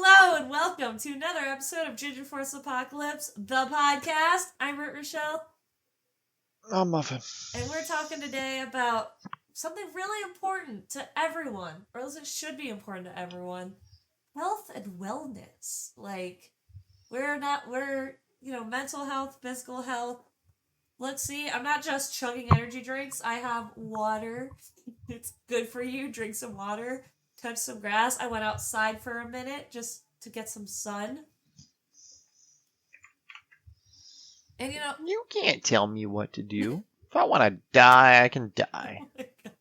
Hello and welcome to another episode of Ginger Force Apocalypse, the podcast. I'm Rochelle. I'm Muffin. And we're talking today about something really important to everyone, or at least it should be important to everyone. Health and wellness. Mental health, physical health. Let's see, I'm not just chugging energy drinks. I have water. It's good for you. Drink some water. Touch some grass. I went outside for a minute just to get some sun. And you can't tell me what to do. If I want to die, I can die. Oh my god.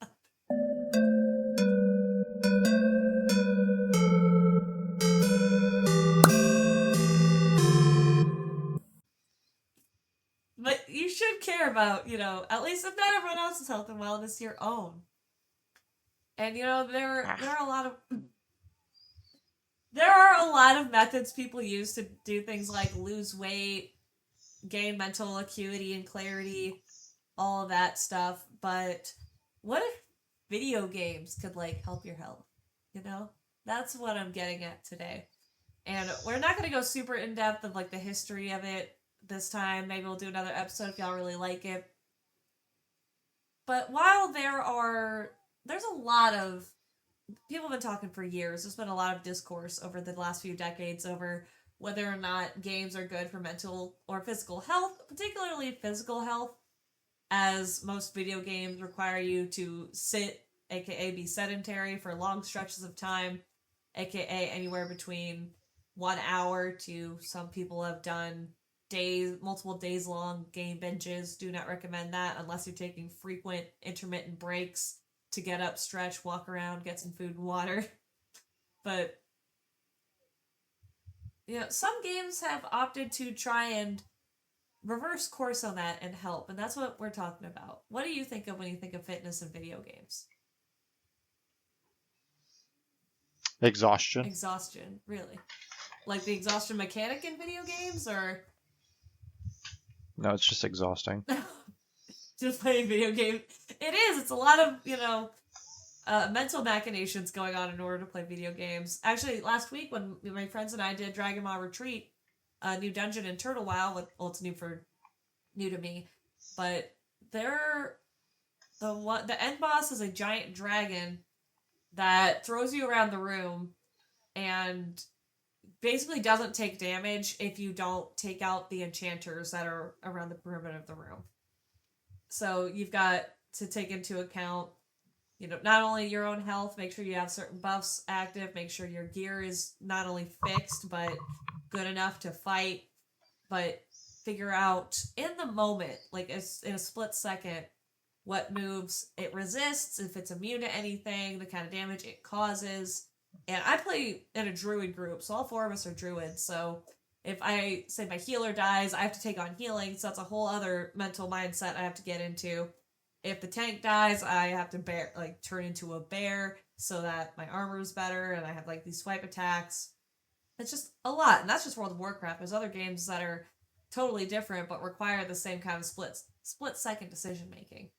But you should care about, at least if not everyone else's health and wellness, your own. And there are a lot of methods people use to do things like lose weight, gain mental acuity and clarity, all of that stuff. But what if video games could help your health? That's what I'm getting at today. And we're not going to go super in depth of the history of it this time. Maybe we'll do another episode if y'all really like it. But while there's a lot of people have been talking for years. There's been a lot of discourse over the last few decades over whether or not games are good for mental or physical health, particularly physical health, as most video games require you to sit, aka be sedentary for long stretches of time, aka anywhere between 1 hour to some people have done multiple days long game binges. Do not recommend that unless you're taking frequent intermittent breaks to get up, stretch, walk around, get some food and water. But some games have opted to try and reverse course on that and help, and that's what we're talking about. What do you think of when you think of fitness in video games? Exhaustion. Exhaustion, really? Like the exhaustion mechanic in video games, or? No, it's just exhausting. Just playing video games. It is. It's a lot of, mental machinations going on in order to play video games. Actually, last week when my friends and I did Dragon Ball Retreat, a new dungeon in Turtle Wow, it's new to me, but the end boss is a giant dragon that throws you around the room and basically doesn't take damage if you don't take out the enchanters that are around the perimeter of the room. So you've got to take into account, not only your own health, make sure you have certain buffs active, make sure your gear is not only fixed, but good enough to fight, but figure out in the moment, in a split second, what moves it resists, if it's immune to anything, the kind of damage it causes. And I play in a druid group, so all four of us are druids, so if I say my healer dies, I have to take on healing, so that's a whole other mental mindset I have to get into. If the tank dies, I have to turn into a bear so that my armor is better and I have these swipe attacks. It's just a lot, and that's just World of Warcraft. There's other games that are totally different but require the same kind of split second decision making.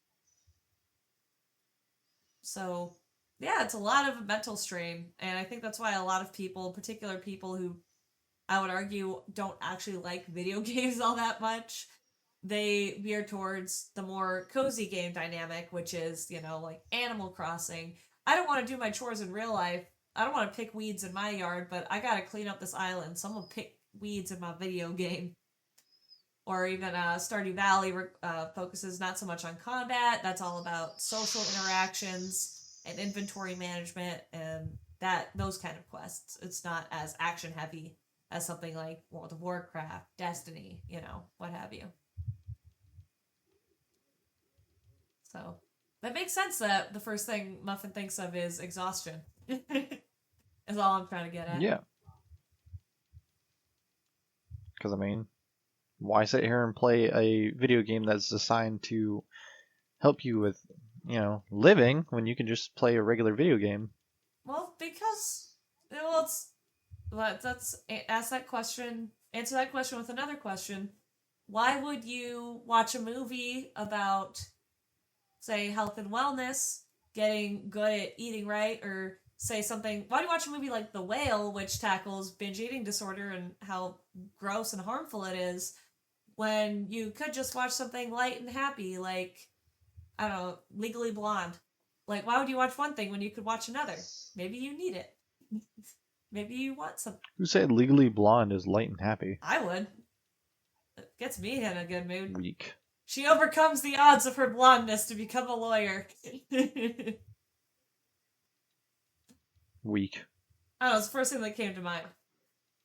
So, yeah, it's a lot of mental strain, and I think that's why a lot of people, particular people who I would argue don't actually like video games all that much, they veer towards the more cozy game dynamic, which is, Animal Crossing. I don't want to do my chores in real life. I don't want to pick weeds in my yard, but I gotta clean up this island. Someone pick weeds in my video game. Or even Stardew Valley focuses not so much on combat. That's all about social interactions and inventory management and those kind of quests. It's not as action heavy as something like World of Warcraft, Destiny, what have you. So, that makes sense that the first thing Muffin thinks of is exhaustion. Is all I'm trying to get at. Yeah. Because, why sit here and play a video game that's designed to help you with, living when you can just play a regular video game? Well, because, let's answer that question with another question. Why would you watch a movie about, say, health and wellness, getting good at eating right, or say something? Why do you watch a movie like The Whale, which tackles binge eating disorder and how gross and harmful it is, when you could just watch something light and happy, like, I don't know, Legally Blonde? Like, why would you watch one thing when you could watch another? Maybe you need it. Maybe you want some. Who said Legally Blonde is light and happy? I would. It gets me in a good mood. Weak. She overcomes the odds of her blondness to become a lawyer. Weak. I don't know, it's the first thing that came to mind.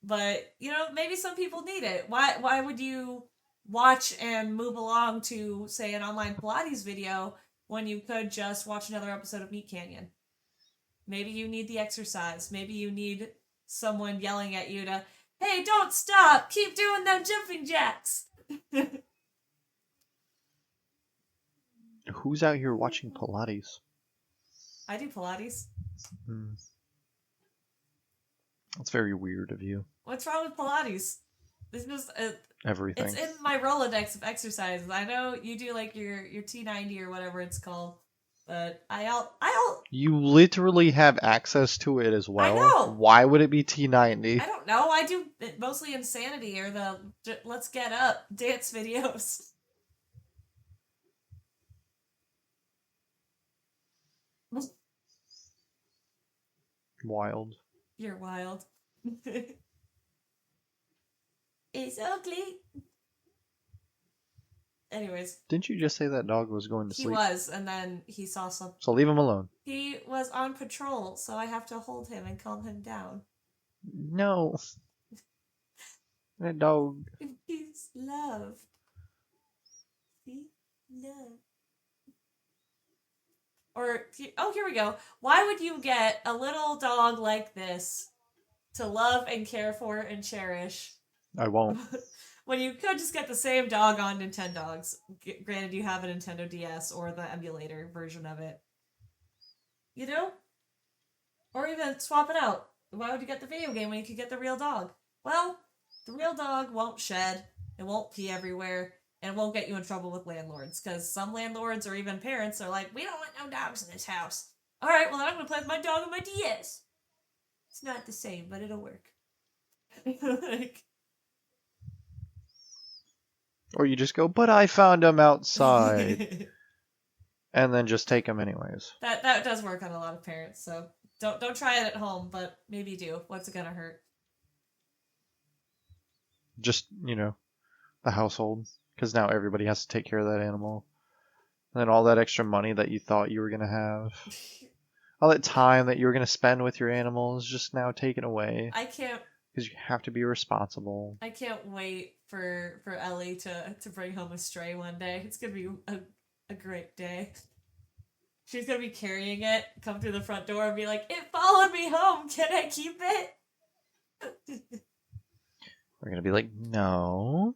But, maybe some people need it. Why would you watch and move along to, say, an online Pilates video when you could just watch another episode of Meat Canyon? Maybe you need the exercise. Maybe you need someone yelling at you to, hey, don't stop! Keep doing them jumping jacks! Who's out here watching Pilates? I do Pilates. That's very weird of you. What's wrong with Pilates? It's just Everything. It's in my Rolodex of exercises. I know you do like your T90 or whatever it's called, but I'll. You literally have access to it as well. I know. Why would it be T90? I don't know. I do mostly Insanity or the Let's Get Up dance videos. Wild. You're wild. It's ugly. Anyways. Didn't you just say that dog was going to sleep? He was, and then he saw something. So leave him alone. He was on patrol, so I have to hold him and calm him down. No. That dog. He's loved. See? Love. Or, here we go. Why would you get a little dog like this to love and care for and cherish I won't. when you could just get the same dog on Nintendogs? Granted, you have a Nintendo DS or the emulator version of it. You know? Or even swap it out. Why would you get the video game when you could get the real dog? Well, the real dog won't shed, it won't pee everywhere, and it won't get you in trouble with landlords, because some landlords or even parents are like, we don't want no dogs in this house. Alright, well then I'm going to play with my dog on my DS. It's not the same, but it'll work. Or you just go, but I found him outside. And then just take him anyways. That does work on a lot of parents, so don't try it at home, but maybe do. What's it gonna hurt? Just, the household. Because now everybody has to take care of that animal. And then all that extra money that you thought you were going to have. All that time that you were going to spend with your animal is just now taken away. I can't... Because you have to be responsible. I can't wait for Ellie to bring home a stray one day. It's going to be a great day. She's going to be carrying it, come through the front door and be like, it followed me home, can I keep it? We're going to be like, no.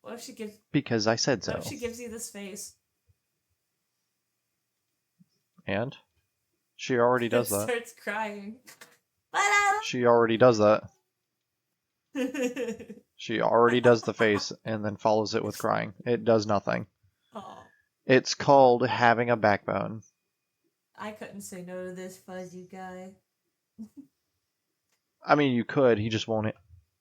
What if she gives... Because I said so. What if she gives you this face? And? She already does that. Starts crying. She already does that. She already does the face and then follows it with crying. It does nothing. Oh. It's called having a backbone. I couldn't say no to this fuzzy guy. I mean, you could. He just won't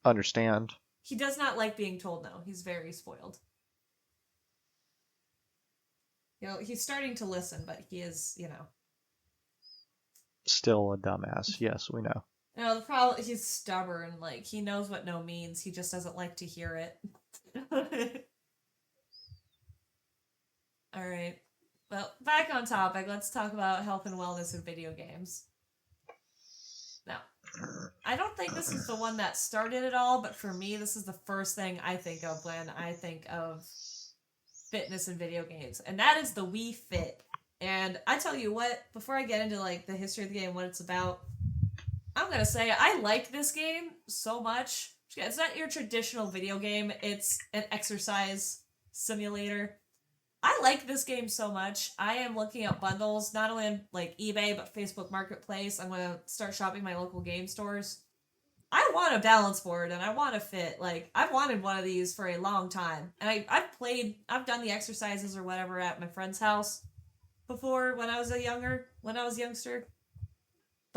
understand. He does not like being told no. He's very spoiled. He's starting to listen, but he is, Still a dumbass. Yes, we know. The problem, he's stubborn. Like, he knows what no means. He just doesn't like to hear it. Alright. Well, back on topic. Let's talk about health and wellness in video games. Now, I don't think this is the one that started it all, but for me, this is the first thing I think of when I think of fitness in video games. And that is the Wii Fit. And I tell you what, before I get into, the history of the game, what it's about, I'm gonna say I like this game so much. It's not your traditional video game. It's an exercise simulator. I like this game so much. I am looking at bundles, not only on eBay, but Facebook Marketplace. I'm gonna start shopping my local game stores. I want a balance board and I want a Fit. I've wanted one of these for a long time. And I've done the exercises or whatever at my friend's house before when I was youngster.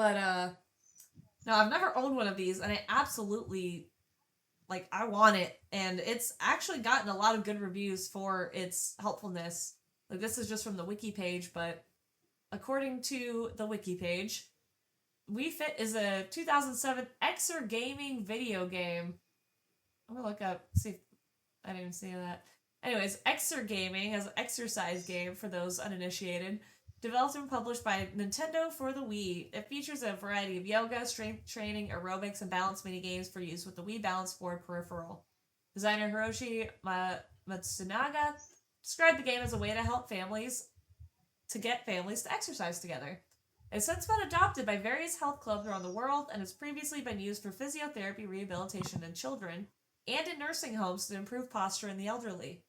But no, I've never owned one of these, and I absolutely like. I want it, and it's actually gotten a lot of good reviews for its helpfulness. Like this is just from the wiki page, but according to the wiki page, Wii Fit is a 2007 Exer gaming video game. I'm gonna look up, see if I didn't even see that. Anyways, Exer Gaming is an exercise game for those uninitiated. Developed and published by Nintendo for the Wii. It features a variety of yoga, strength training, aerobics, and balance mini games for use with the Wii Balance Board peripheral. Designer Hiroshi Matsunaga described the game as a way to help families to get families to exercise together. It's since been adopted by various health clubs around the world and has previously been used for physiotherapy rehabilitation in children and in nursing homes to improve posture in the elderly.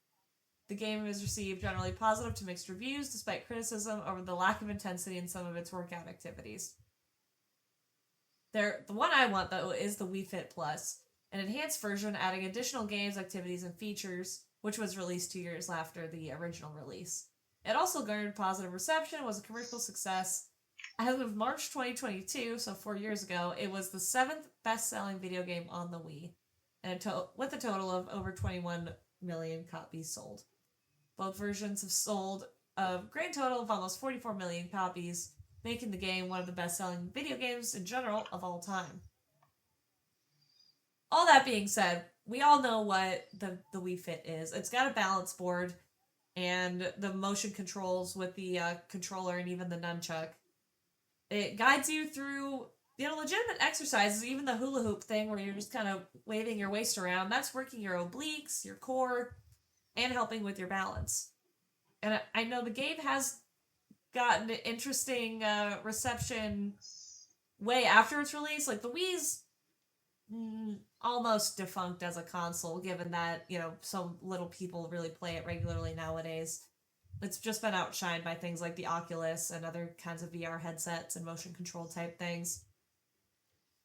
The game has received generally positive to mixed reviews despite criticism over the lack of intensity in some of its workout activities. The one I want, though, is the Wii Fit Plus, an enhanced version adding additional games, activities, and features, which was released 2 years after the original release. It also garnered positive reception and was a commercial success. As of March 2022, so 4 years ago, it was the 7th best-selling video game on the Wii, and with a total of over 21 million copies sold. Both versions have sold a grand total of almost 44 million copies, making the game one of the best-selling video games in general of all time. All that being said, we all know what the Wii Fit is. It's got a balance board and the motion controls with the controller and even the nunchuck. It guides you through, legitimate exercises, even the hula hoop thing where you're just kind of waving your waist around. That's working your obliques, your core, and helping with your balance. And I know the game has gotten interesting reception way after its release. Like, the Wii's almost defunct as a console, given that, so little people really play it regularly nowadays. It's just been outshined by things like the Oculus and other kinds of VR headsets and motion control type things.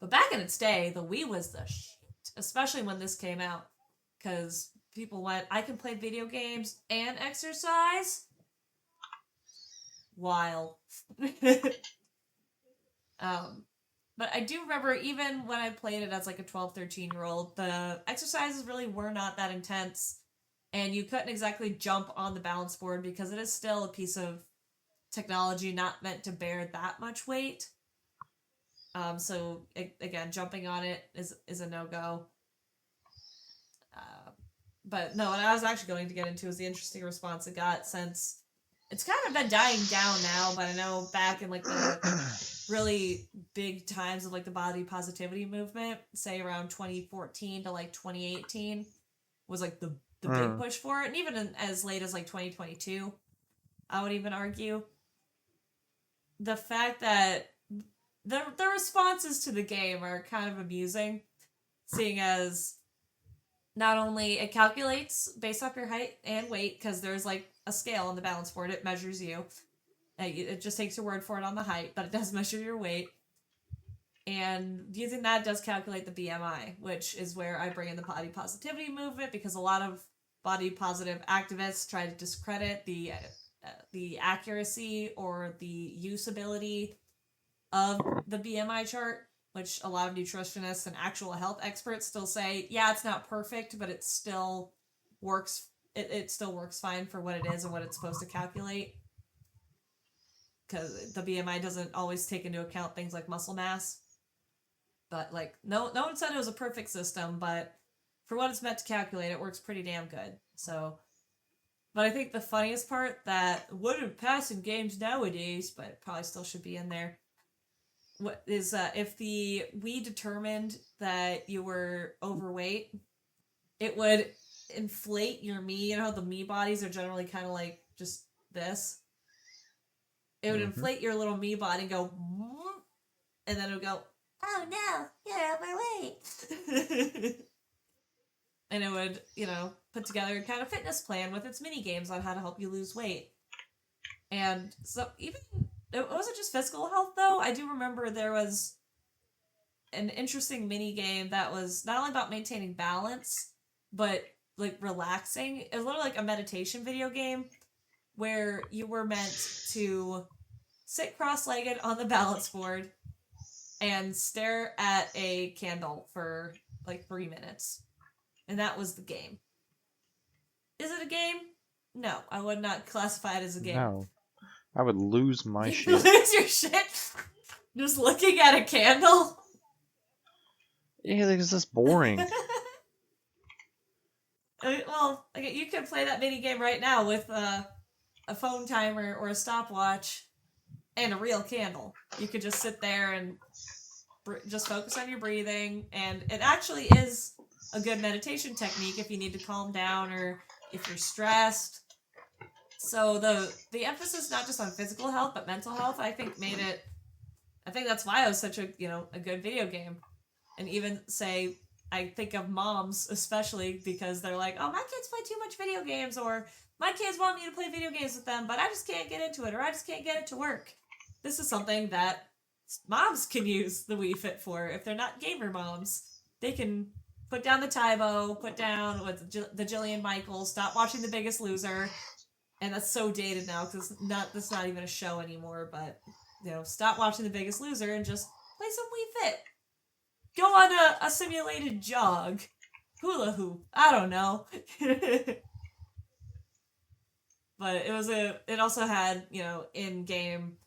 But back in its day, the Wii was the shit, especially when this came out. Because people went, I can play video games and exercise? Wild. But I do remember, even when I played it as like a 12, 13-year-old, the exercises really were not that intense. And you couldn't exactly jump on the balance board because it is still a piece of technology not meant to bear that much weight. So, again, jumping on it is a no-go. But no, what I was actually going to get into is the interesting response it got, since it's kind of been dying down now, but I know back in like the really big times of like the body positivity movement, say around 2014 to like 2018, was like the big push for it, and even as late as like 2022, I would even argue. The fact that the responses to the game are kind of amusing, seeing as not only it calculates based off your height and weight, because there's like a scale on the balance board, it measures you. It just takes your word for it on the height, but it does measure your weight. And using that does calculate the BMI, which is where I bring in the body positivity movement, because a lot of body positive activists try to discredit the accuracy or the usability of the BMI chart, which a lot of nutritionists and actual health experts still say, yeah, it's not perfect, but it still works. It still works fine for what it is and what it's supposed to calculate. Because the BMI doesn't always take into account things like muscle mass. But, like, no one said it was a perfect system, but for what it's meant to calculate, it works pretty damn good. So, but I think the funniest part that wouldn't pass in games nowadays, but it probably still should be in there, is if the Wii determined that you were overweight, it would inflate your Mii. You know how the Mii bodies are generally kind of like just this? It would inflate your little Mii body and go, and then it would go, oh no, you're overweight. And it would, put together a kind of fitness plan with its mini games on how to help you lose weight. And so even, it wasn't just physical health though. I do remember there was an interesting mini game that was not only about maintaining balance, but like relaxing. It was literally like a meditation video game where you were meant to sit cross-legged on the balance board and stare at a candle for like 3 minutes. And that was the game. Is it a game? No, I would not classify it as a game. No. I would lose my You shit. lose your shit just looking at a candle? Yeah, it's just boring. Well, you could play that mini game right now with a phone timer or a stopwatch and a real candle. You could just sit there and just focus on your breathing, and it actually is a good meditation technique if you need to calm down or if you're stressed. So the emphasis not just on physical health but mental health, I think that's why it was such a good video game. And even say, I think of moms especially because they're like, oh, my kids play too much video games, or my kids want me to play video games with them, but I just can't get into it, or I just can't get it to work. This is something that moms can use the Wii Fit for. If they're not gamer moms, they can put down the Tybo, put down the Jillian Michaels, stop watching The Biggest Loser, and that's so dated now because that's not even a show anymore. But stop watching The Biggest Loser and just play some Wii Fit. Go on a simulated jog, hula hoop. I don't know. But it also had in game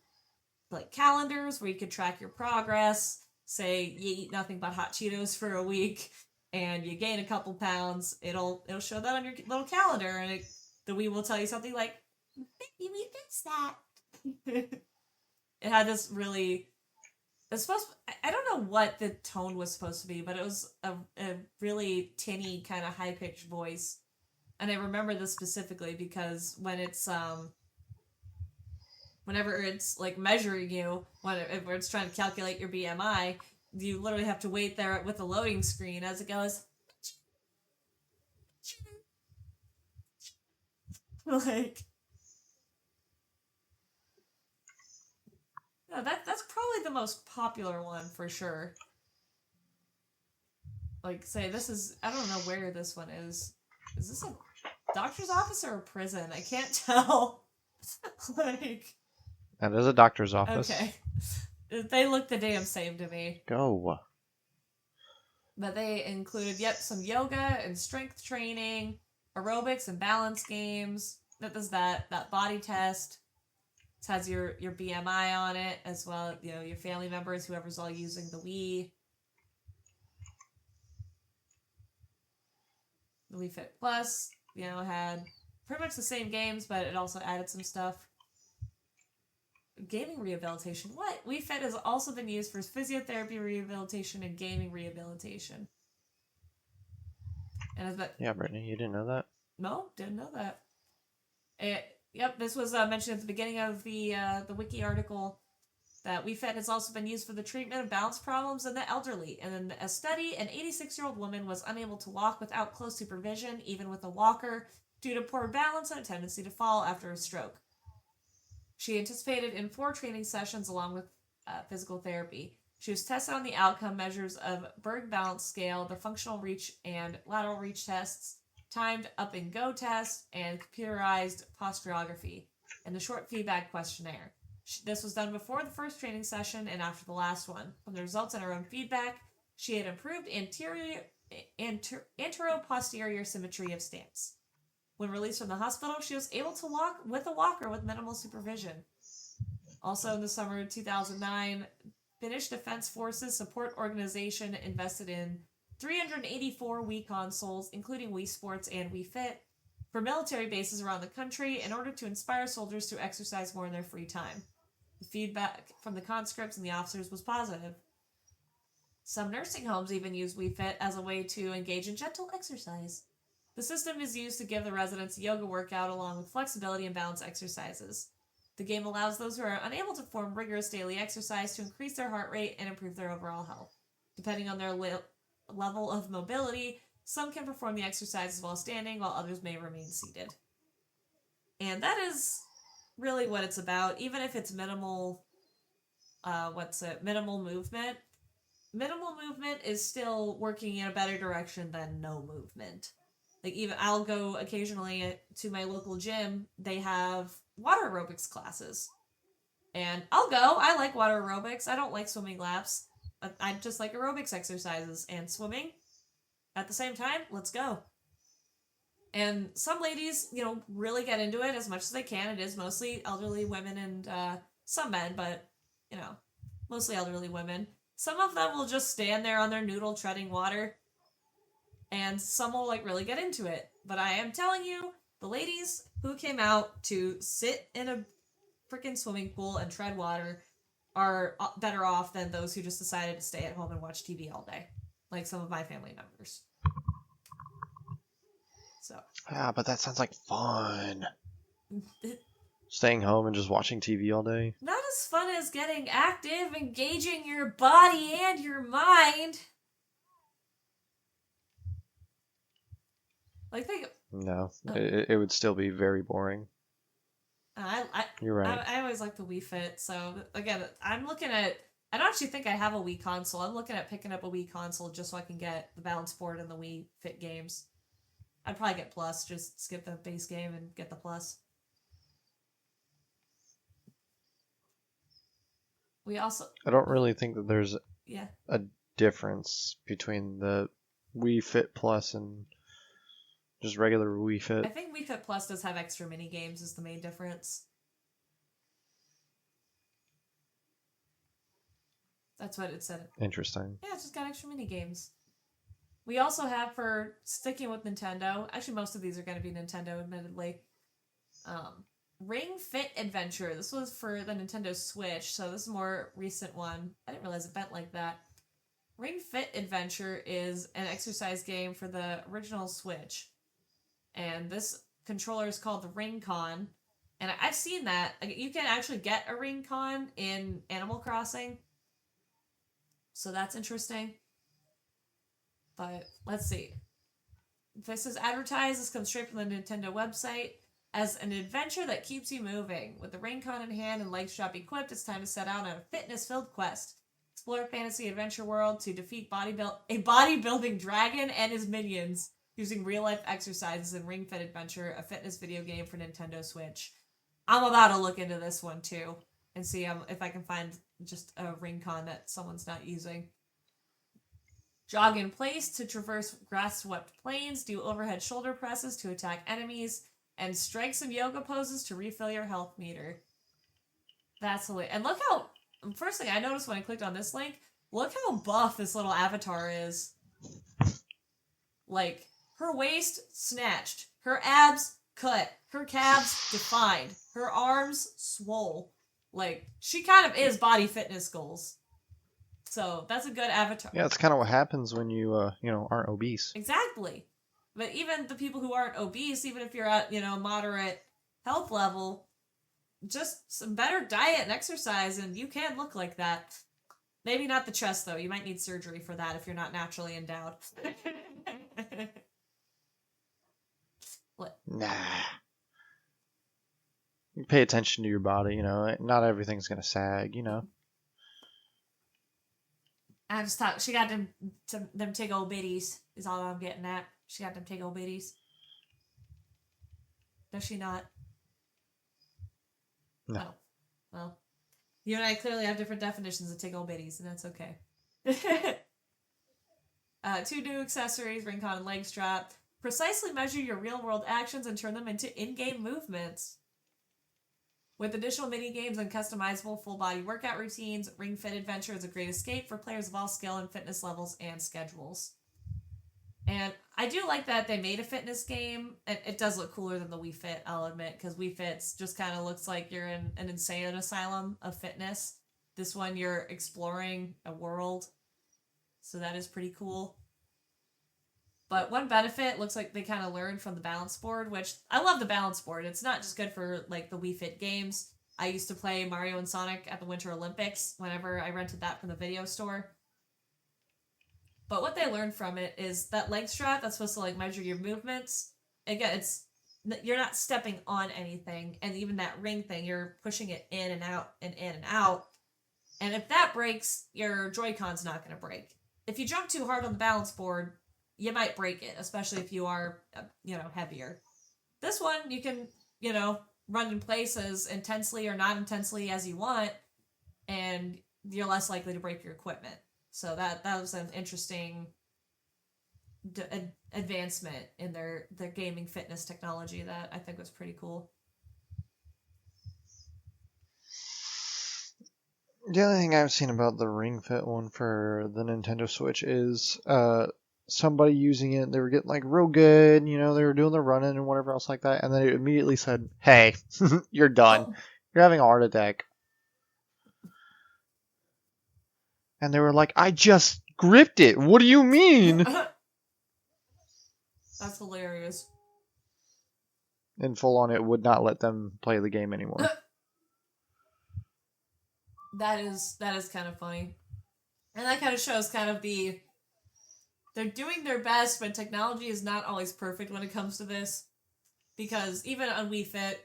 like calendars where you could track your progress. Say you eat nothing but hot Cheetos for a week and you gain a couple pounds, it'll show that on your little calendar, and the Wii will tell you something like, maybe we fix that. It had this really, it's supposed to, I don't know what the tone was supposed to be, but it was a really tinny kind of high pitched voice. And I remember this specifically because when it's whenever it's like measuring you, whenever it's trying to calculate your BMI, you literally have to wait there with the loading screen as it goes. Like, no, that's probably the most popular one for sure. Like, say this is, I don't know where this one is. Is this a doctor's office or a prison? I can't tell. Like, that is a doctor's office. Okay. They look the damn same to me. Go. But they included, some yoga and strength training, aerobics and balance games. That does that body test. It has your BMI on it, as well, your family members, whoever's all using the Wii. The Wii Fit Plus, had pretty much the same games, but it also added some stuff. Gaming rehabilitation. What? Wii Fit has also been used for physiotherapy rehabilitation and gaming rehabilitation. And yeah, Brittany, you didn't know that? No, didn't know that. This was mentioned at the beginning of the wiki article that Wii Fit has also been used for the treatment of balance problems in the elderly. And in a study, an 86-year-old woman was unable to walk without close supervision, even with a walker, due to poor balance and a tendency to fall after a stroke. She anticipated in 4 training sessions along with physical therapy. She was tested on the outcome measures of Berg Balance Scale, the functional reach and lateral reach tests, timed up and go test, and computerized posturography, and the short feedback questionnaire. This was done before the first training session and after the last one. From the results and her own feedback, she had improved antero-posterior symmetry of stance. When released from the hospital, she was able to walk with a walker with minimal supervision. Also in the summer of 2009, Finnish Defense Forces Support Organization invested in 384 Wii consoles, including Wii Sports and Wii Fit, for military bases around the country in order to inspire soldiers to exercise more in their free time. The feedback from the conscripts and the officers was positive. Some nursing homes even use Wii Fit as a way to engage in gentle exercise. The system is used to give the residents a yoga workout along with flexibility and balance exercises. The game allows those who are unable to perform rigorous daily exercise to increase their heart rate and improve their overall health. Depending on their level of mobility, some can perform the exercises while standing, while others may remain seated. And that is really what it's about, even if it's minimal, minimal movement. Minimal movement is still working in a better direction than no movement. Like, even I'll go occasionally to my local gym. They have water aerobics classes. And I'll go. I like water aerobics. I don't like swimming laps. I just like aerobics exercises and swimming at the same time. Let's go. And some ladies, really get into it as much as they can. It is mostly elderly women and some men, but, mostly elderly women. Some of them will just stand there on their noodle treading water, and some will, really get into it. But I am telling you, the ladies who came out to sit in a freaking swimming pool and tread water are better off than those who just decided to stay at home and watch TV all day, like some of my family members. So. Yeah, but that sounds like fun. Staying home and just watching TV all day. Not as fun as getting active, engaging your body and your mind. No, it would still be very boring. You're right. I always like the Wii Fit, so again, I'm looking at. I don't actually think I have a Wii console. I'm looking at picking up a Wii console just so I can get the balance board and the Wii Fit games. I'd probably get Plus, just skip the base game and get the Plus. We also. I don't really think that there's a difference between the Wii Fit Plus and just regular Wii Fit. I think Wii Fit Plus does have extra mini games is the main difference. That's what it said. Interesting. Yeah, it's just got extra mini games. We also have, for sticking with Nintendo, actually most of these are going to be Nintendo, admittedly. Ring Fit Adventure. This was for the Nintendo Switch, so this is a more recent one. I didn't realize it bent like that. Ring Fit Adventure is an exercise game for the original Switch. And this controller is called the Ring Con. And I've seen that. You can actually get a Ring Con in Animal Crossing. So that's interesting. But let's see. This is advertised. This comes straight from the Nintendo website. As an adventure that keeps you moving. With the Ring Con in hand and leg strap equipped, it's time to set out on a fitness-filled quest. Explore a fantasy adventure world to defeat a bodybuilding dragon and his minions using real-life exercises in Ring Fit Adventure, a fitness video game for Nintendo Switch. I'm about to look into this one, too, and see if I can find just a Ring Con that someone's not using. Jog in place to traverse grass-swept plains, do overhead shoulder presses to attack enemies, and strike some yoga poses to refill your health meter. That's hilarious. And look how... First thing I noticed when I clicked on this link, look how buff this little avatar is. Like, her waist snatched, her abs cut, her calves defined, her arms swole. Like, she kind of is body fitness goals. So, that's a good avatar. Yeah, that's kind of what happens when you, aren't obese. Exactly. But even the people who aren't obese, even if you're at, moderate health level, just some better diet and exercise, and you can look like that. Maybe not the chest, though. You might need surgery for that if you're not naturally endowed. What? Nah. You pay attention to your body, not everything's gonna sag, I just thought she got them big old bitties, is all I'm getting at. She got them big old bitties. Does she not? No. Oh. Well, you and I clearly have different definitions of tig old bitties, and that's okay. 2 new accessories, ring con and leg strap. Precisely measure your real-world actions and turn them into in-game movements. With additional mini-games and customizable full-body workout routines, Ring Fit Adventure is a great escape for players of all skill and fitness levels and schedules. And I do like that they made a fitness game. It does look cooler than the Wii Fit, I'll admit, because Wii Fit just kind of looks like you're in an insane asylum of fitness. This one, you're exploring a world, so that is pretty cool. But one benefit, looks like they kind of learned from the balance board, which I love the balance board. It's not just good for like the Wii Fit games. I used to play Mario and Sonic at the Winter Olympics whenever I rented that from the video store. But what they learned from it is that leg strap that's supposed to like measure your movements. Again, you're not stepping on anything, and even that ring thing, you're pushing it in and out and in and out. And if that breaks, your Joy-Con's not going to break. If you jump too hard on the balance board, you might break it, especially if you are, heavier. This one, you can, run in place as intensely or not intensely as you want, and you're less likely to break your equipment. So that was an interesting advancement in their gaming fitness technology that I think was pretty cool. The only thing I've seen about the Ring Fit one for the Nintendo Switch is somebody using it. They were getting like real good, you know, they were doing the running and whatever else like that, and then it immediately said, "Hey, you're done. Oh. You're having a heart attack." And they were like, "I just gripped it. What do you mean?" That's hilarious. And full on, it would not let them play the game anymore. That is kind of funny, and that kind of shows kind of they're doing their best, but technology is not always perfect when it comes to this. Because even on Wii Fit,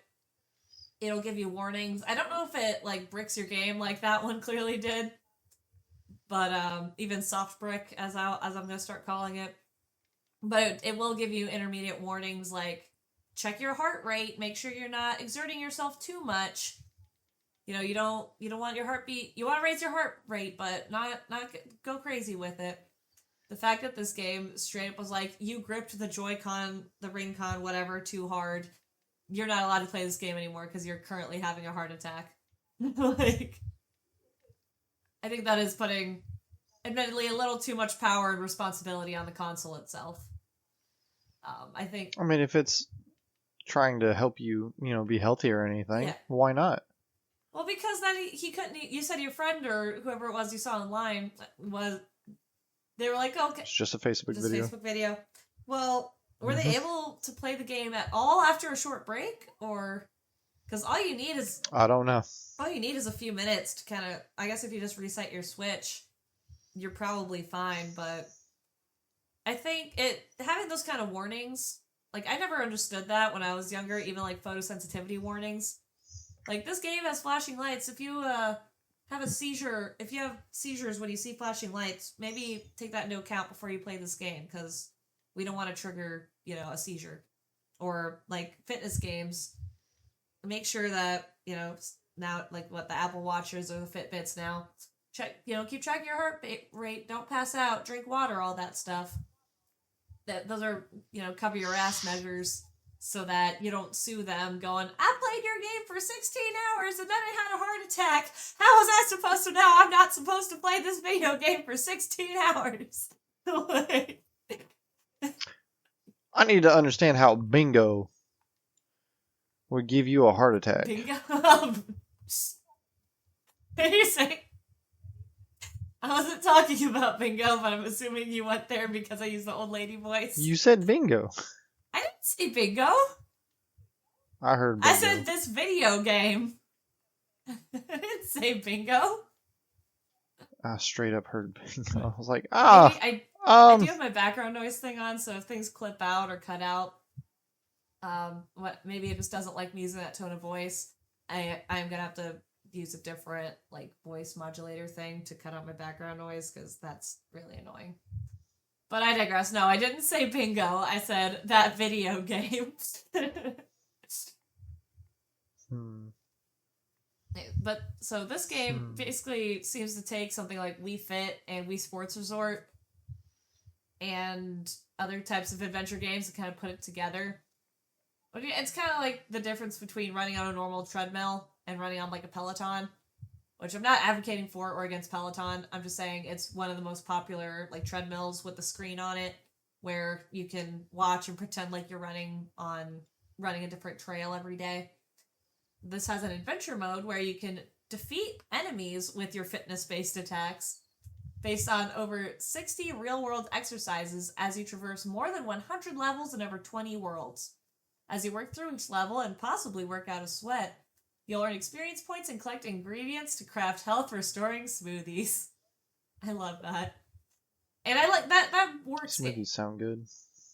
it'll give you warnings. I don't know if it like bricks your game like that one clearly did, but even soft brick, as I'm gonna start calling it, but it will give you intermediate warnings like check your heart rate, make sure you're not exerting yourself too much. You know, you don't want your heartbeat. You want to raise your heart rate, but not go crazy with it. The fact that this game straight up was like, you gripped the Joy-Con, the Ring-Con, whatever, too hard. You're not allowed to play this game anymore because you're currently having a heart attack. Like, I think that is putting, admittedly, a little too much power and responsibility on the console itself. I think. I mean, if it's trying to help you, you know, be healthy or anything, Yeah. why not? Well, because then he couldn't. You said your friend or whoever it was you saw online was. They were like, okay, It's just a Facebook video. Facebook video. Well, were Mm-hmm. they able to play the game at all after a short break, or because all you need is I don't know. a few minutes to kind of. I guess if you just reset your Switch, you're probably fine. But I think having those kind of warnings, like I never understood that when I was younger. Even like photosensitivity warnings, like this game has flashing lights. If you have a seizure, if you have seizures when you see flashing lights, maybe take that into account before you play this game because we don't want to trigger, a seizure. Or like fitness games, make sure that, now like what the Apple Watches or the Fitbits now, check, keep track of your heart rate, don't pass out, drink water, all that stuff. Those are, cover your ass measures so that you don't sue them going, I played your game for 16 hours and then I had a heart attack. How was I supposed to know I'm not supposed to play this video game for 16 hours? I need to understand how bingo would give you a heart attack. Bingo? What are you saying? I wasn't talking about bingo, but I'm assuming you went there because I used the old lady voice. You said bingo. I didn't say bingo. I heard bingo. I said this video game. I didn't say bingo. I straight up heard bingo. I was like, Maybe I do have my background noise thing on, so if things clip out or cut out, maybe it just doesn't like me using that tone of voice. I'm gonna have to use a different like voice modulator thing to cut out my background noise because that's really annoying. But I digress. No, I didn't say bingo. I said that video game. But so this game basically seems to take something like Wii Fit and Wii Sports Resort and other types of adventure games and kind of put it together. It's kind of like the difference between running on a normal treadmill and running on like a Peloton, which I'm not advocating for or against Peloton. I'm just saying it's one of the most popular like treadmills with the screen on it where you can watch and pretend like you're running a different trail every day. This has an adventure mode where you can defeat enemies with your fitness-based attacks based on over 60 real-world exercises as you traverse more than 100 levels in over 20 worlds. As you work through each level and possibly work out a sweat, you'll earn experience points and collect ingredients to craft health-restoring smoothies. I love that. And I like that works. Smoothies sound good.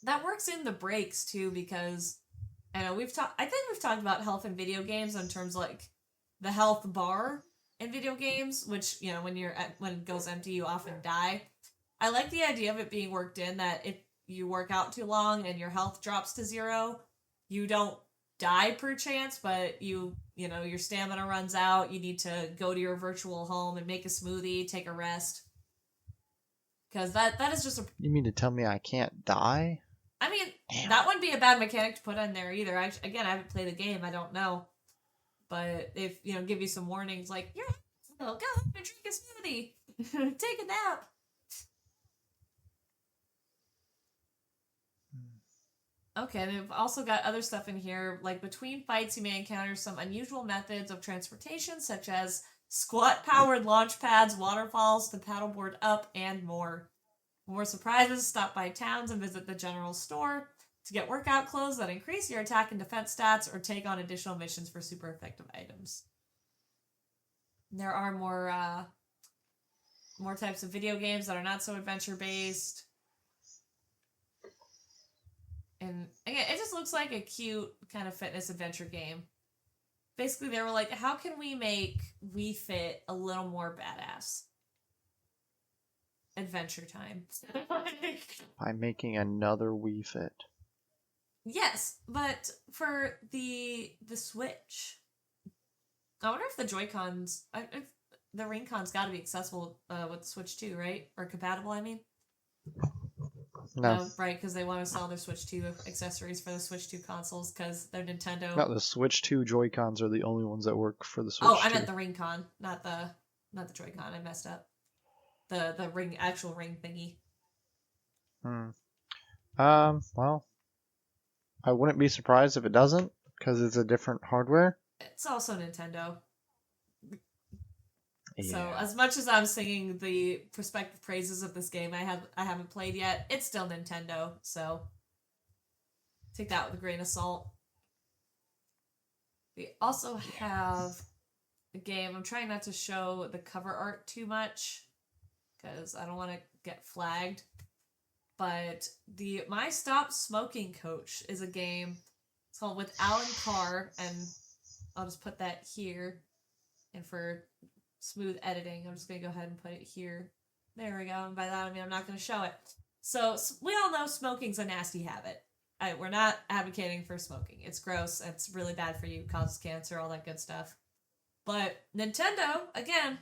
That works in the breaks, too, because I know I think we've talked about health in video games in terms of, like the health bar in video games, which, when it goes empty, you often die. I like the idea of it being worked in that if you work out too long and your health drops to 0, you don't die per chance, but your stamina runs out. You need to go to your virtual home and make a smoothie, take a rest. Because that is just a... You mean to tell me I can't die? I mean, Damn. that wouldn't be a bad mechanic to put in there either. I haven't played the game. I don't know. But if, give you some warnings like, you're go home and drink a smoothie. Take a nap. Okay, they've also got other stuff in here, like between fights you may encounter some unusual methods of transportation, such as squat-powered launch pads, waterfalls to paddleboard up, and more. For more surprises, stop by towns and visit the general store to get workout clothes that increase your attack and defense stats, or take on additional missions for super effective items. There are more types of video games that are not so adventure-based. And again, it just looks like a cute kind of fitness adventure game. Basically, they were like, how can we make Wii Fit a little more badass? Adventure time. By making another Wii Fit. Yes, but for the Switch. I wonder if the Joy-Cons... the Ring-Con's got to be accessible with the Switch 2, right? Or compatible, I mean? No. Right, because they want to sell their Switch 2 accessories for the Switch 2 consoles, because they're Nintendo. No, the Switch 2 Joy-Cons are the only ones that work for the Switch 2. Oh, I meant the Ring-Con, not the Joy-Con. I messed up. The ring, actual ring thingy. Well, I wouldn't be surprised if it doesn't, because it's a different hardware. It's also Nintendo. Yeah. So as much as I'm singing the prospective praises of this game, I haven't played yet. It's still Nintendo, so take that with a grain of salt. We also have a game. I'm trying not to show the cover art too much because I don't want to get flagged. But the My Stop Smoking Coach is a game. It's called With Alan Carr, and I'll just put that here. And for smooth editing, I'm just going to go ahead and put it here. There we go. And by that, I mean I'm not going to show it. So we all know smoking's a nasty habit. We're not advocating for smoking. It's gross. It's really bad for you. Causes cancer, all that good stuff. But Nintendo, again,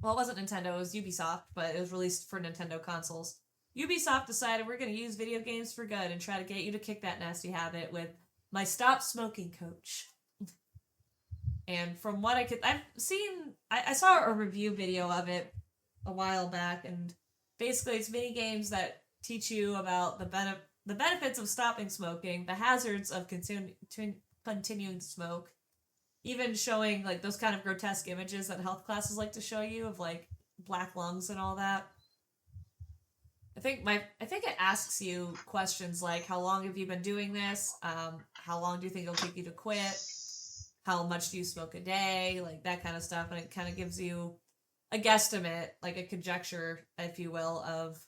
well, it wasn't Nintendo. It was Ubisoft, but it was released for Nintendo consoles. Ubisoft decided we're going to use video games for good and try to get you to kick that nasty habit with My Stop Smoking Coach. And from what I've seen, I saw a review video of it a while back, and basically it's mini games that teach you about the benefits of stopping smoking, the hazards of continuing to smoke, even showing like those kind of grotesque images that health classes like to show you of like black lungs and all that. I think it asks you questions like, how long have you been doing this? How long do you think it'll take you to quit? How much do you smoke a day? Like that kind of stuff. And it kind of gives you a guesstimate, like a conjecture, if you will, of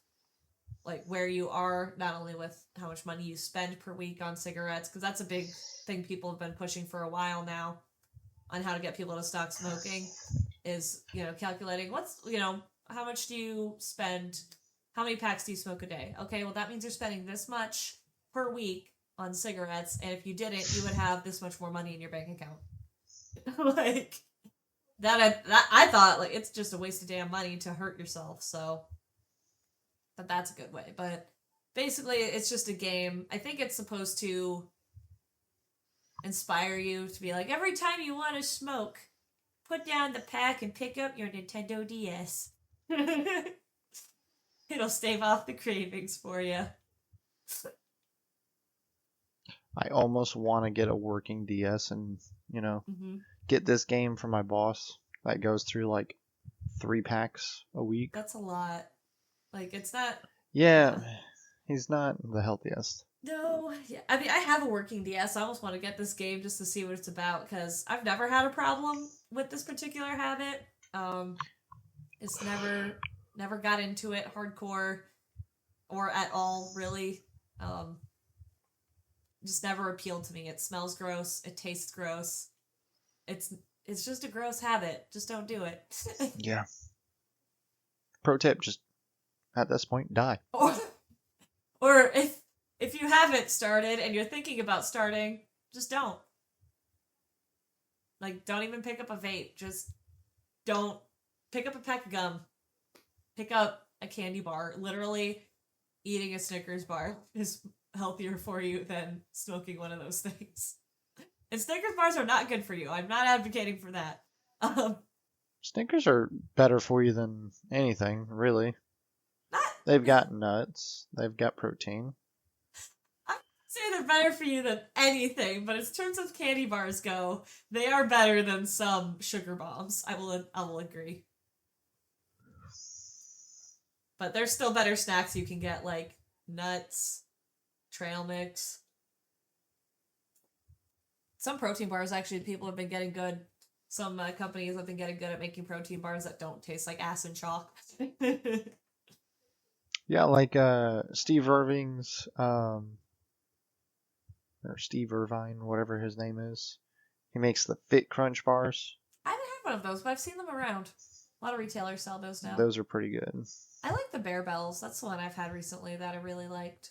like where you are, not only with how much money you spend per week on cigarettes, because that's a big thing people have been pushing for a while now on how to get people to stop smoking, is, calculating how much do you spend, how many packs do you smoke a day? Okay, well that means you're spending this much per week on cigarettes, and if you didn't, you would have this much more money in your bank account. Like that I thought like it's just a waste of damn money to hurt yourself, so that's a good way. But basically it's just a game. I think it's supposed to inspire you to be like, every time you want to smoke, put down the pack and pick up your Nintendo DS. It'll stave off the cravings for you. I almost want to get a working DS and, get this game for my boss that goes through like 3 packs a week. That's a lot. Like, it's not... Yeah, he's not the healthiest. No, yeah. I mean, I have a working DS. I almost want to get this game just to see what it's about, because I've never had a problem with this particular habit. It's never got into it hardcore or at all, really. Just never appealed to me. It smells gross. It tastes gross. It's just a gross habit. Just don't do it. Yeah. Pro tip, just at this point, die. Or if you haven't started and you're thinking about starting, just don't. Like, don't even pick up a vape. Just don't pick up a pack of gum. Pick up a candy bar. Literally, eating a Snickers bar is healthier for you than smoking one of those things. And Snickers bars are not good for you. I'm not advocating for that. Um, Snickers are better for you than anything, really. not They've got nuts. They've got protein. I say they're better for you than anything, but as terms of candy bars go, they are better than some sugar bombs. I will agree. But there's still better snacks you can get, like nuts, trail mix. Some protein bars, actually, people have been getting good. Some companies have been getting good at making protein bars that don't taste like ass and chalk. Yeah, like Steve Irving's, or Steve Irvine, whatever his name is. He makes the Fit Crunch bars. I haven't had one of those, but I've seen them around. A lot of retailers sell those now. Those are pretty good. I like the Bear Bells. That's the one I've had recently that I really liked.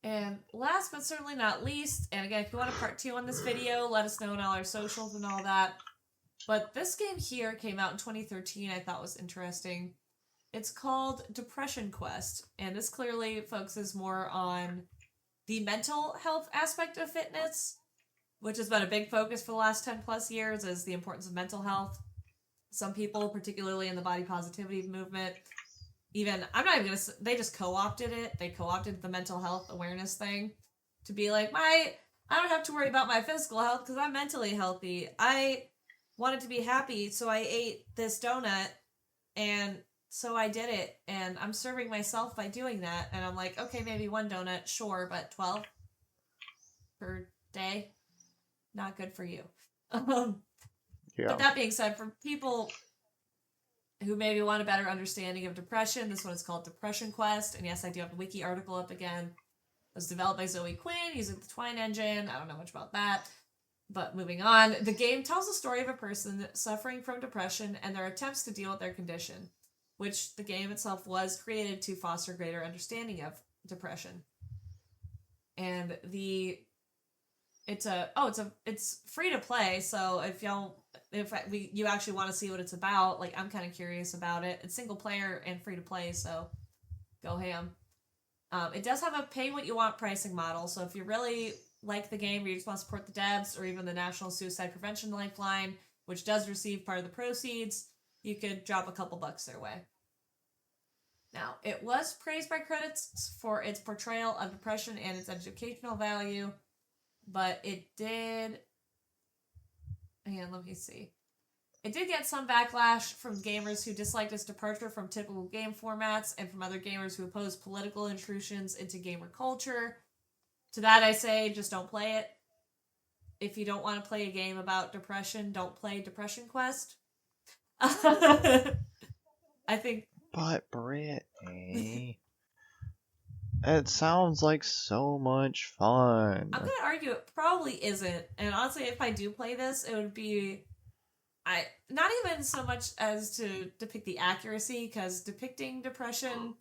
And last but certainly not least, and again, if you want a part 2 on this video, let us know on all our socials and all that. But this game here came out in 2013, I thought was interesting. It's called Depression Quest, and this clearly focuses more on the mental health aspect of fitness, which has been a big focus for the last 10 plus years, is the importance of mental health. Some people, particularly in the body positivity movement, even, I'm not even gonna say, they just co-opted it. They co-opted the mental health awareness thing to be like, I don't have to worry about my physical health because I'm mentally healthy. I wanted to be happy, so I ate this donut, and so I did it, and I'm serving myself by doing that. And I'm like, okay, maybe one donut, sure, but 12 per day, not good for you. Yeah. But that being said, for people who maybe want a better understanding of depression, this one is called Depression Quest. And yes, I do have the wiki article up again. It was developed by Zoe Quinn using the Twine engine. I don't know much about that. But moving on, the game tells the story of a person suffering from depression and their attempts to deal with their condition, which the game itself was created to foster greater understanding of depression. And it's free to play, so if you actually want to see what it's about, like, I'm kind of curious about it. It's single player and free to play, so go ham. It does have a pay what you want pricing model, so if you really like the game or you just want to support the devs or even the National Suicide Prevention Lifeline, which does receive part of the proceeds, you could drop a couple bucks their way. Now, it was praised by critics for its portrayal of depression and its educational value, but it did... let me see. It did get some backlash from gamers who disliked its departure from typical game formats and from other gamers who opposed political intrusions into gamer culture. To that I say, just don't play it. If you don't want to play a game about depression, don't play Depression Quest. I think... But Brittany, it sounds like so much fun. I'm gonna argue it probably isn't. And honestly, if I do play this, it would be... not even so much as to depict the accuracy, because depicting depression,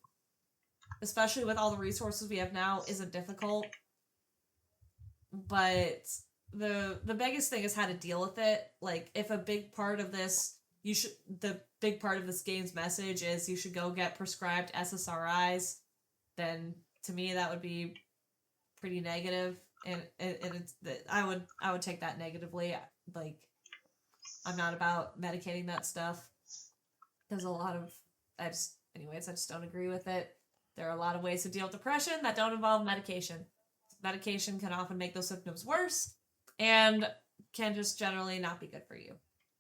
especially with all the resources we have now, isn't difficult. But the biggest thing is how to deal with it. Like, if a big part of this, the big part of this game's message is you should go get prescribed SSRIs, then to me that would be pretty negative, and it's I would take that negatively. Like, I'm not about medicating that stuff. There's a lot of I just don't agree with it. There are a lot of ways to deal with depression that don't involve medication. Medication can often make those symptoms worse and can just generally not be good for you.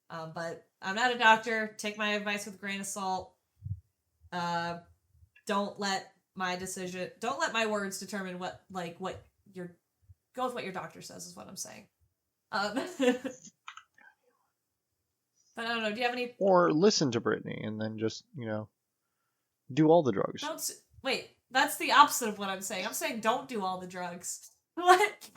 But I'm not a doctor. Take my advice with a grain of salt. Don't let my words determine go with what your doctor says is what I'm saying. But I don't know. Do you have any? Or listen to Brittany and then just, do all the drugs. Wait, that's the opposite of what I'm saying. I'm saying don't do all the drugs. What?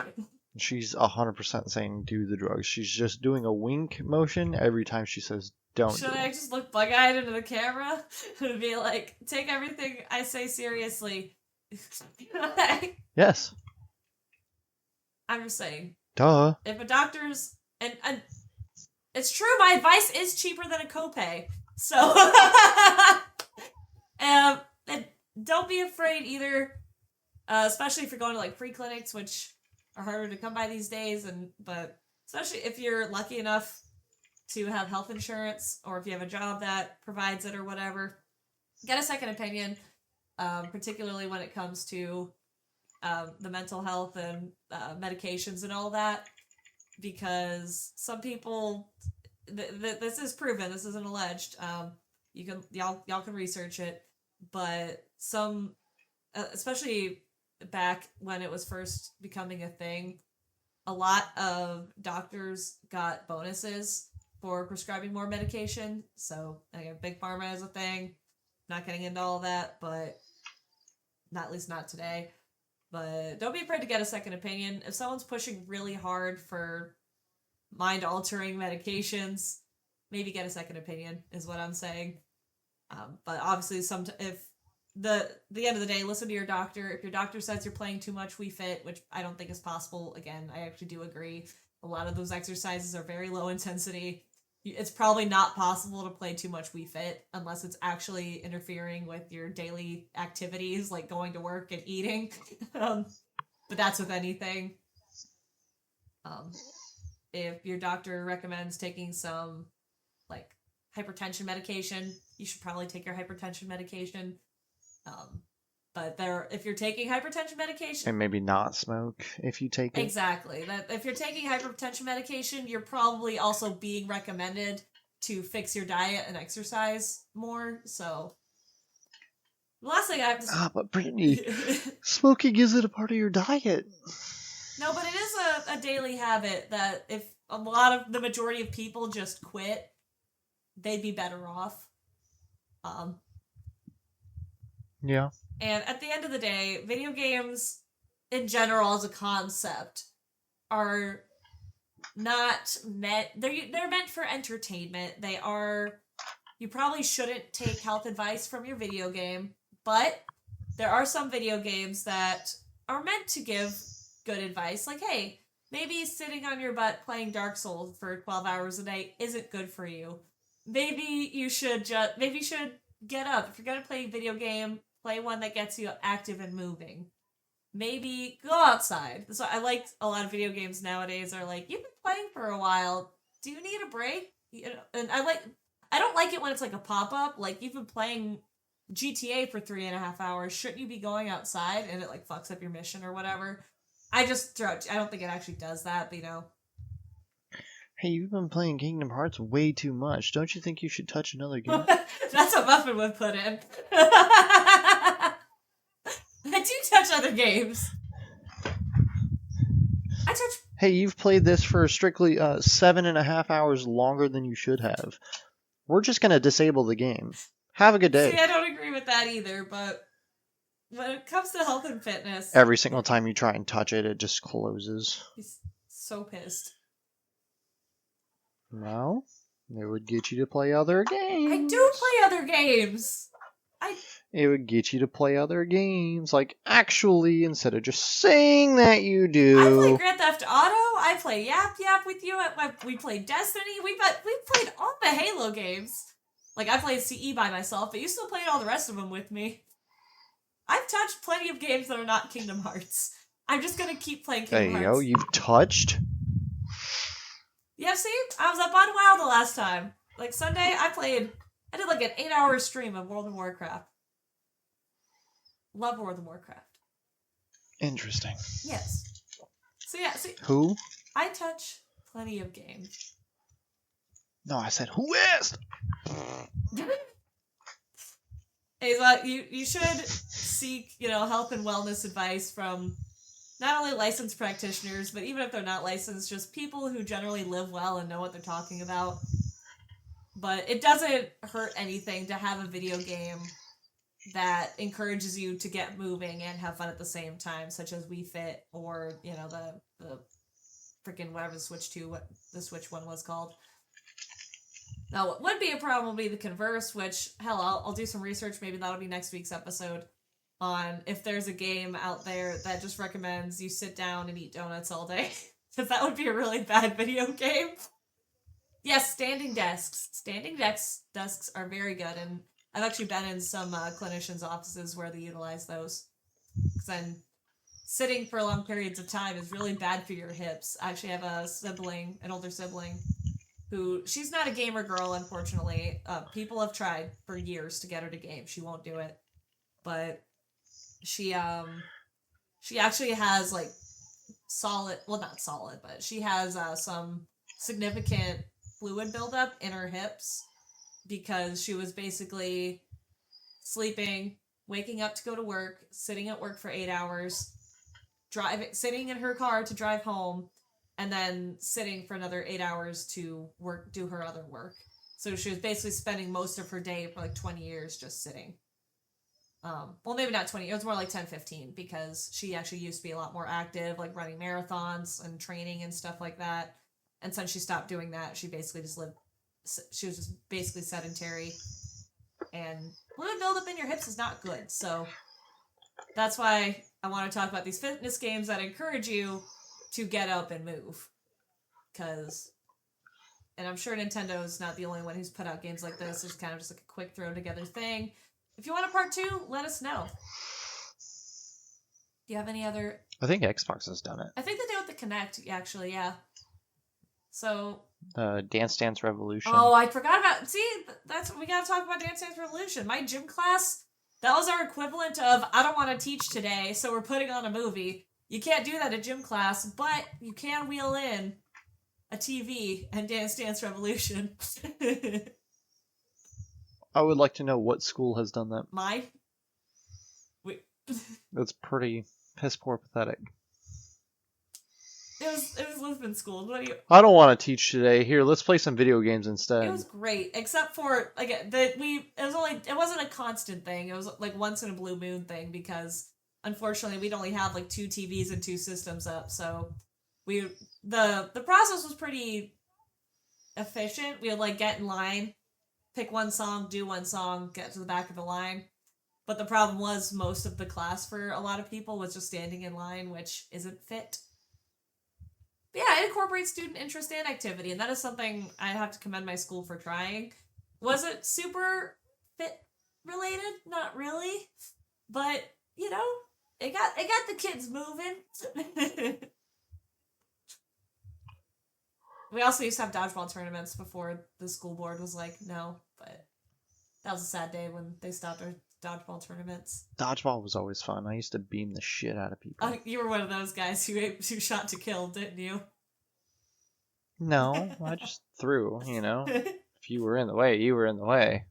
She's 100% saying do the drugs. She's just doing a wink motion every time she says don't. Should I just look bug-eyed into the camera and be like, take everything I say seriously? Yes. I'm just saying. Duh. If a doctor's... And It's true, my advice is cheaper than a copay. So, and don't be afraid either, especially if you're going to like free clinics, which are harder to come by these days. But especially if you're lucky enough to have health insurance, or if you have a job that provides it or whatever, get a second opinion, particularly when it comes to the mental health and medications and all that, because some people, this is proven, this isn't alleged. Y'all can research it, but some, especially back when it was first becoming a thing, a lot of doctors got bonuses for prescribing more medication. So again, big pharma is a thing. Not getting into all that, but not, at least not today. But don't be afraid to get a second opinion. If someone's pushing really hard for mind-altering medications, maybe get a second opinion, is what I'm saying. But obviously, if the end of the day, listen to your doctor. If your doctor says you're playing too much Wii Fit, which I don't think is possible, again, I actually do agree. A lot of those exercises are very low intensity. It's probably not possible to play too much Wii Fit unless it's actually interfering with your daily activities, like going to work and eating. But that's with anything. If your doctor recommends taking some like hypertension medication, you should probably take your hypertension medication. But if you're taking hypertension medication, and maybe not smoke if you take it. Exactly. That if you're taking hypertension medication, you're probably also being recommended to fix your diet and exercise more. So the last thing I have to but Brittany, smoking isn't a part of your diet. No, but it is a daily habit that if a lot of the majority of people just quit, they'd be better off. Yeah. And at the end of the day, video games in general as a concept are not meant, they're meant for entertainment. You probably shouldn't take health advice from your video game, but there are some video games that are meant to give good advice. Like, hey, maybe sitting on your butt playing Dark Souls for 12 hours a day isn't good for you. Maybe you should get up. If you're going to play a video game, play one that gets you active and moving. Maybe go outside. So I like a lot of video games nowadays are like, you've been playing for a while. Do you need a break? And I don't like it when it's like a pop-up. Like, you've been playing GTA for 3.5 hours. Shouldn't you be going outside? And it like fucks up your mission or whatever. I don't think it actually does that, but Hey, you've been playing Kingdom Hearts way too much. Don't you think you should touch another game? That's what Muffin would put in. I do touch other games. Hey, you've played this for strictly 7.5 hours longer than you should have. We're just gonna disable the game. Have a good day. See, I don't agree with that either, but when it comes to health and fitness, every single time you try and touch it, it just closes. He's so pissed. Well, it would get you to play other games. I do play other games. It would get you to play other games, like actually, instead of just saying that you do. I play Grand Theft Auto. I play Yap Yap with you. We played Destiny. We played all the Halo games. Like, I played CE by myself, but you still played all the rest of them with me. I've touched plenty of games that are not Kingdom Hearts. I'm just gonna keep playing Kingdom Hearts. There you go. You've touched. Yeah, see? I was up on WoW the last time. Like, Sunday, I did like an 8-hour stream of World of Warcraft. Love World of Warcraft. Interesting. Yes. So yeah, see. Who? I touch plenty of games. No, I said who is? Hey, well, you should seek, health and wellness advice from not only licensed practitioners, but even if they're not licensed, just people who generally live well and know what they're talking about. But it doesn't hurt anything to have a video game that encourages you to get moving and have fun at the same time, such as Wii Fit or, the freaking whatever the Switch one was called. Now, what would be a problem would be the Converse, which, hell, I'll do some research, maybe that'll be next week's episode, on if there's a game out there that just recommends you sit down and eat donuts all day. Because that would be a really bad video game. Yes, standing desks. Desks are very good, and I've actually been in some clinicians' offices where they utilize those. Because then sitting for long periods of time is really bad for your hips. I actually have a sibling, an older sibling, who she's not a gamer girl, unfortunately. People have tried for years to get her to game. She won't do it, but she she actually has like solid, well, not solid, but she has some significant fluid buildup in her hips because she was basically sleeping, waking up to go to work, sitting at work for 8 hours, driving, sitting in her car to drive home, and then sitting for another 8 hours to work, do her other work. So she was basically spending most of her day for like 20 years just sitting. Well, maybe not 20, it was more like 10, 15, because she actually used to be a lot more active, like running marathons and training and stuff like that. And since she stopped doing that, she basically just lived, she was just basically sedentary. And fluid buildup in your hips is not good. So that's why I want to talk about these fitness games that encourage you to get up and move. Because, and I'm sure Nintendo's not the only one who's put out games like this. It's kind of just like a quick throw together thing. If you want a part 2, let us know. Do you have any other? I think Xbox has done it. I think they did with the Kinect, actually, yeah. So. Dance Dance Revolution. Oh, I forgot about. See, that's we gotta talk about Dance Dance Revolution. My gym class, that was our equivalent of I don't want to teach today, so we're putting on a movie. You can't do that at gym class, but you can wheel in a TV and Dance Dance Revolution. I would like to know what school has done that. Mine? Wait. That's pretty piss poor pathetic. It was Lisbon School. What do you? I don't want to teach today. Here, let's play some video games instead. It was great, except for like it wasn't a constant thing. It was like once in a blue moon thing because unfortunately we'd only have like 2 TVs and 2 systems up, so the process was pretty efficient. We would like get in line, pick one song, do one song, get to the back of the line. But the problem was most of the class for a lot of people was just standing in line, which isn't fit. But yeah, it incorporates student interest and activity, and that is something I have to commend my school for trying. Was it super fit related? Not really. But, you know, it got the kids moving. We also used to have dodgeball tournaments before the school board was like, no, but that was a sad day when they stopped our dodgeball tournaments. Dodgeball was always fun. I used to beam the shit out of people. You were one of those guys who shot to kill, didn't you? No, I just threw, you know. If you were in the way, you were in the way.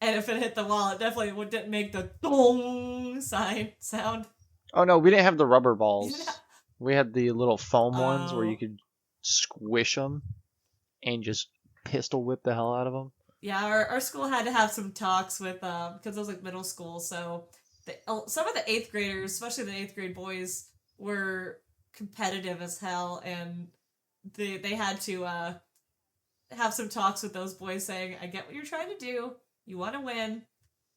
And if it hit the wall, it definitely didn't make the dong sound. Oh no, we didn't have the rubber balls. Yeah. We had the little foam ones where you could squish them and just pistol whip the hell out of them. Yeah, our school had to have some talks with, because it was like middle school, so some of the 8th graders, especially the 8th grade boys, were competitive as hell, and they had to have some talks with those boys saying, I get what you're trying to do, you want to win,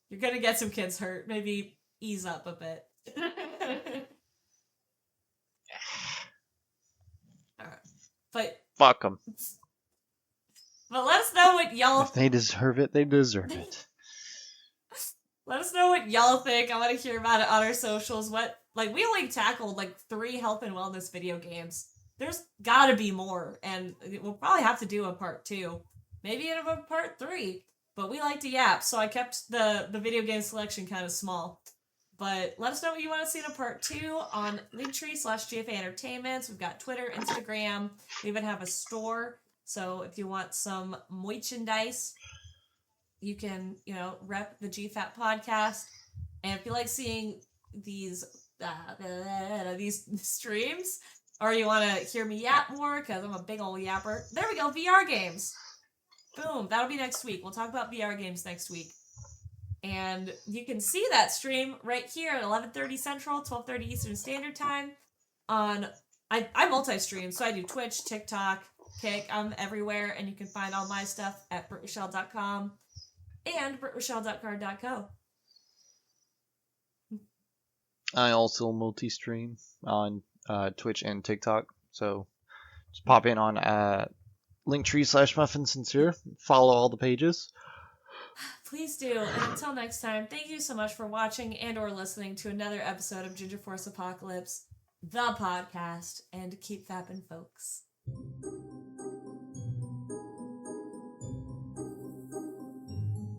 you're gonna get some kids hurt, maybe ease up a bit. Alright. But fuck them. But let us know what y'all... If they deserve it, they deserve it. Let us know what y'all think. I want to hear about it on our socials. We only tackled like 3 health and wellness video games. There's gotta be more, and we'll probably have to do a part 2. Maybe even a part 3. But we like to yap, so I kept the video game selection kind of small. But let us know what you want to see in a part 2 on Linktree/GFA Entertainments. We've got Twitter, Instagram. We even have a store. So if you want some merchandise, you can, rep the GFAP podcast. And if you like seeing these streams, or you want to hear me yap more, because I'm a big old yapper, there we go, VR games. Boom, that'll be next week. We'll talk about VR games next week. And you can see that stream right here at 11:30 Central, 12:30 Eastern Standard Time. I multi-stream, so I do Twitch, TikTok, Kick. I'm everywhere, and you can find all my stuff at BrittRochelle.com and BrittRochelle.card.co. I also multi-stream on Twitch and TikTok, so just pop in on Linktree/MuffinSincere. Follow all the pages. Please do. And until next time, thank you so much for watching and or listening to another episode of Ginger Force Apocalypse, the podcast, and keep fapping, folks.